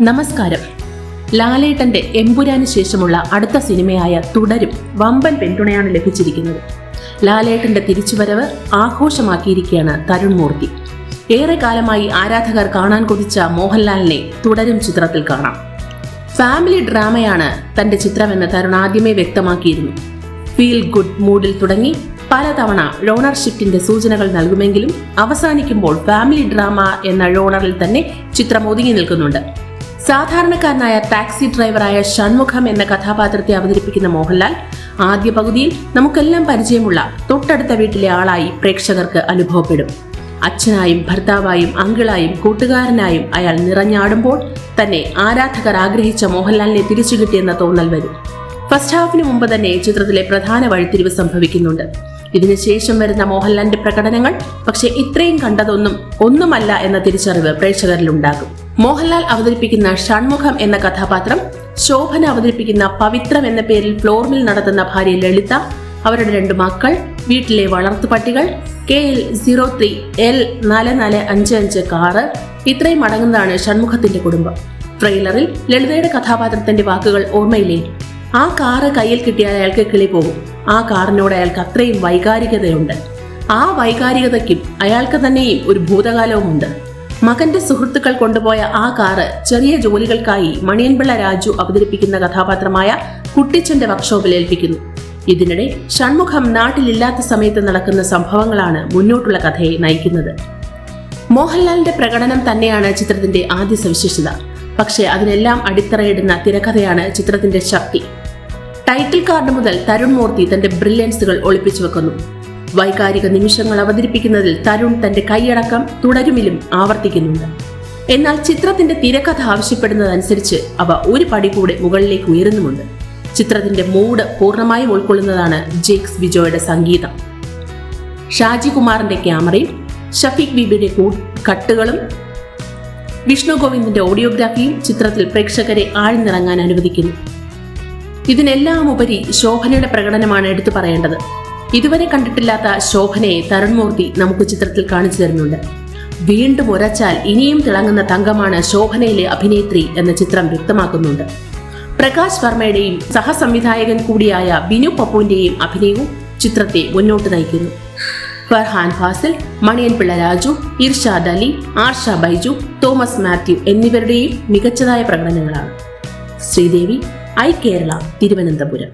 നമസ്കാരം. ലാലേട്ടന്റെ എമ്പുരാന് ശേഷമുള്ള അടുത്ത സിനിമയായ തുടരും വമ്പൻ പിന്തുണയാണ് ലഭിച്ചിരിക്കുന്നത്. ലാലേട്ടന്റെ തിരിച്ചുവരവ് ആഘോഷമാക്കിയിരിക്കുകയാണ് തരുൺ മൂർത്തി. ഏറെ കാലമായി ആരാധകർ കാണാൻ കൊതിച്ച മോഹൻലാലിനെ തുടരും ചിത്രത്തിൽ കാണാം. ഫാമിലി ഡ്രാമയാണ് തന്റെ ചിത്രമെന്ന് തരുൺ ആദ്യമേ വ്യക്തമാക്കിയിരുന്നു. ഫീൽ ഗുഡ് മൂഡിൽ തുടങ്ങി പലതവണ ജോണർ ഷിഫ്റ്റിന്റെ സൂചനകൾ നൽകുമെങ്കിലും അവസാനിക്കുമ്പോൾ ഫാമിലി ഡ്രാമ എന്ന ജോണറിൽ തന്നെ ചിത്രം ഒതുങ്ങി നിൽക്കുന്നുണ്ട്. സാധാരണക്കാരനായ ടാക്സി ഡ്രൈവറായ ഷൺമുഖം എന്ന കഥാപാത്രത്തെ അവതരിപ്പിക്കുന്ന മോഹൻലാൽ ആദ്യ പകുതിയിൽ നമുക്കെല്ലാം പരിചയമുള്ള തൊട്ടടുത്ത വീട്ടിലെ ആളായി പ്രേക്ഷകർക്ക് അനുഭവപ്പെടും. അച്ഛനായും ഭർത്താവായും അങ്കിളായും കൂട്ടുകാരനായും അയാൾ നിറഞ്ഞാടുമ്പോൾ തന്നെ ആരാധകർ ആഗ്രഹിച്ച മോഹൻലാലിനെ തിരിച്ചു കിട്ടിയെന്ന തോന്നൽ വരും. ഫസ്റ്റ് ഹാഫിന് മുമ്പ് തന്നെ ചിത്രത്തിലെ പ്രധാന വഴിത്തിരിവ് സംഭവിക്കുന്നുണ്ട്. ഇതിനുശേഷം വരുന്ന മോഹൻലാലിന്റെ പ്രകടനങ്ങൾ പക്ഷെ ഇത്രയും ഒന്നുമല്ല എന്ന തിരിച്ചറിവ് പ്രേക്ഷകരിലുണ്ടാകും. മോഹൻലാൽ അവതരിപ്പിക്കുന്ന ഷൺമുഖം എന്ന കഥാപാത്രം ശോഭന അവതരിപ്പിക്കുന്ന പവിത്രം എന്ന പേരിൽ ഫ്ലോർ മിൽ നടത്തുന്ന ഭാര്യ ലളിത, അവരുടെ 2 മക്കൾ, വീട്ടിലെ വളർത്തുപട്ടികൾ, KL03 L4455 കാറ്, ഇത്രയും അടങ്ങുന്നതാണ് ഷൺമുഖത്തിന്റെ കുടുംബം. ട്രെയിലറിൽ ലളിതയുടെ കഥാപാത്രത്തിന്റെ വാക്കുകൾ ഓർമ്മയില്ലേ? ആ കാറ് കയ്യിൽ കിട്ടിയാൽ അയാൾക്ക് കിളി പോകും. ആ കാറിനോട് അയാൾക്ക് അത്രയും വൈകാരികതയുണ്ട്. ആ വൈകാരികതയ്ക്കും അയാൾക്ക് തന്നെയും ഒരു ഭൂതകാലവുമുണ്ട്. മകന്റെ സുഹൃത്തുക്കൾ കൊണ്ടുപോയ ആ കാറ് ചെറിയ ജോലികൾക്കായി മണിയൻപിള്ള രാജു അവതരിപ്പിക്കുന്ന കഥാപാത്രമായ കുട്ടിച്ചന്റെ വർക്ക്ഷോപ്പിൽ ഏൽപ്പിക്കുന്നു. ഇതിനിടെ ഷൺമുഖം നാട്ടിലില്ലാത്ത സമയത്ത് നടക്കുന്ന സംഭവങ്ങളാണ് മുന്നോട്ടുള്ള കഥയെ നയിക്കുന്നത്. മോഹൻലാലിന്റെ പ്രകടനം തന്നെയാണ് ചിത്രത്തിന്റെ ആദ്യ സവിശേഷത. പക്ഷേ അതിനെല്ലാം അടിത്തറയിടുന്ന തിരക്കഥയാണ് ചിത്രത്തിന്റെ ശക്തി. ടൈറ്റിൽ കാർഡ് മുതൽ തരുൺ മൂർത്തി തന്റെ ബ്രില്യൻസുകൾ ഒളിപ്പിച്ചു വെക്കുന്നു. വൈകാരിക നിമിഷങ്ങൾ അവതരിപ്പിക്കുന്നതിൽ തരുൺ തന്റെ കൈയടക്കം തുടരുമിലും ആവർത്തിക്കുന്നുണ്ട്. എന്നാൽ ചിത്രത്തിന്റെ തിരക്കഥ ആവശ്യപ്പെടുന്നതനുസരിച്ച് അവ ഒരു പടി കൂടെ മുകളിലേക്ക് ഉയരുന്നുമുണ്ട്. ചിത്രത്തിന്റെ മൂഡ് പൂർണ്ണമായും ഉൾക്കൊള്ളുന്നതാണ് ജേക്സ് ബിജോയുടെ സംഗീതം. ഷാജി കുമാറിന്റെ ക്യാമറയും ഷഫീഖ് ബീബിയുടെ കട്ടുകളും വിഷ്ണു ഗോവിന്ദിന്റെ ഓഡിയോഗ്രാഫിയും ചിത്രത്തിൽ പ്രേക്ഷകരെ ആഴ്ന്നിറങ്ങാൻ അനുവദിക്കുന്നു. ഇതിനെല്ലാം ഉപരി ശോഭനയുടെ പ്രകടനമാണ് എടുത്തു പറയേണ്ടത്. ഇതുവരെ കണ്ടിട്ടില്ലാത്ത ശോഭനയെ തരുൺ മൂർത്തി നമുക്ക് ചിത്രത്തിൽ കാണിച്ചു തരുന്നുണ്ട്. വീണ്ടും ഉരച്ചാൽ ഇനിയും തിളങ്ങുന്ന തങ്കമാണ് ശോഭനയിലെ അഭിനേത്രി എന്ന ചിത്രം വ്യക്തമാക്കുന്നുണ്ട്. പ്രകാശ് വർമ്മയുടെയും സഹസംവിധായകൻ കൂടിയായ ബിനു പപ്പുവിന്റെയും അഭിനയവും ചിത്രത്തെ മുന്നോട്ട് നയിക്കുന്നു. ഫർഹാൻ ഫാസിൽ, മണിയൻപിള്ള രാജു, ഇർഷാദ് അലി, ആർഷ ബൈജു, തോമസ് മാത്യു എന്നിവരുടെയും മികച്ചതായ പ്രകടനങ്ങളാണ്. ശ്രീദേവി, ഐ കേരള, തിരുവനന്തപുരം.